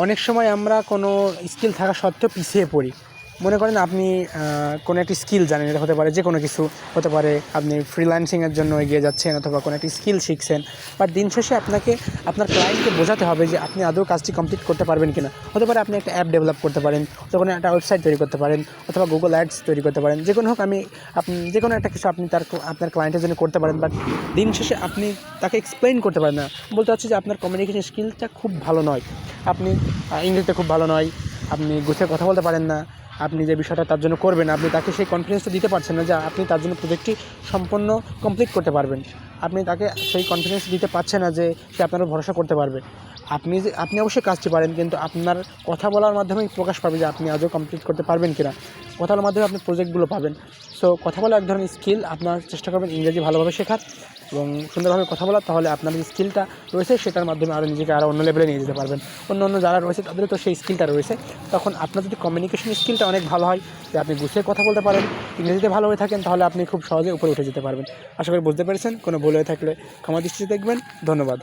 অনেক সময় আমরা কোনো স্কিল থাকা সত্ত্বেও পিছিয়ে পড়ি। মনে করেন আপনি কোনো একটি স্কিল জানেন, এটা হতে পারে যে কোনো কিছু হতে পারে, আপনি ফ্রিল্যান্সিংয়ের জন্য এগিয়ে যাচ্ছেন অথবা কোনো একটি স্কিল শিখছেন, বাট দিন শেষে আপনাকে আপনার ক্লায়েন্টকে বোঝাতে হবে যে আপনি আদৌ কাজটি কমপ্লিট করতে পারবেন কিনা। হতে পারে আপনি একটা অ্যাপ ডেভেলপ করতে পারেন, অথবা একটা ওয়েবসাইট তৈরি করতে পারেন, অথবা গুগল অ্যাডস তৈরি করতে পারেন, যে কোনো হোক আপনি যে কোনো একটা কিছু আপনি আপনার ক্লায়েন্টের জন্য করতে পারেন, বাট দিন শেষে আপনি তাকে এক্সপ্লেইন করতে পারেন না। বলতে চাচ্ছি যে আপনার কমিউনিকেশন স্কিলটা খুব ভালো নয়, আপনি ইংরেজিতে খুব ভালো নয়, আপনি গুছিয়ে কথা বলতে পারেন না, আপনি যে বিষয়টা তার জন্য করবেন আপনি তাকে সেই কনফিডেন্সটা দিতে পারছেন না যে আপনি তার জন্য প্রজেক্টটি সম্পূর্ণ কমপ্লিট করতে পারবেন। আপনি তাকে সেই কনফিডেন্স দিতে পারছেন না যে সে আপনার ভরসা করতে পারবে। আপনি অবশ্যই কাজটি পারেন, কিন্তু আপনার কথা বলার মাধ্যমেই প্রকাশ পাবে যে আপনি আজও কমপ্লিট করতে পারবেন কিনা। কথা বলার মাধ্যমে আপনি প্রজেক্টগুলো পাবেন। সো কথা বলা এক ধরনের স্কিল, আপনার চেষ্টা করবেন ইংরেজি ভালোভাবে শেখার এবং সুন্দরভাবে কথা বলা, তাহলে আপনার যে স্কিলটা রয়েছে সেটার মাধ্যমে আরও নিজেকে আরও অন্য লেভেলে নিয়ে যেতে পারবেন। অন্য যারা রয়েছে তাদেরও তো সেই স্কিলটা রয়েছে। তখন আপনার যদি কমিউনিকেশন স্কিলটা অনেক ভালো হয়, যে আপনি গুছিয়ে কথা বলতে পারেন, ইংরেজিতে ভালো হয়ে থাকেন, তাহলে আপনি খুব সহজে উপরে উঠে যেতে পারবেন। আশা করি বুঝতে পেরেছেন। কোনো ভুল হয়ে থাকলে ক্ষমা দৃষ্টিতে দেখবেন। ধন্যবাদ।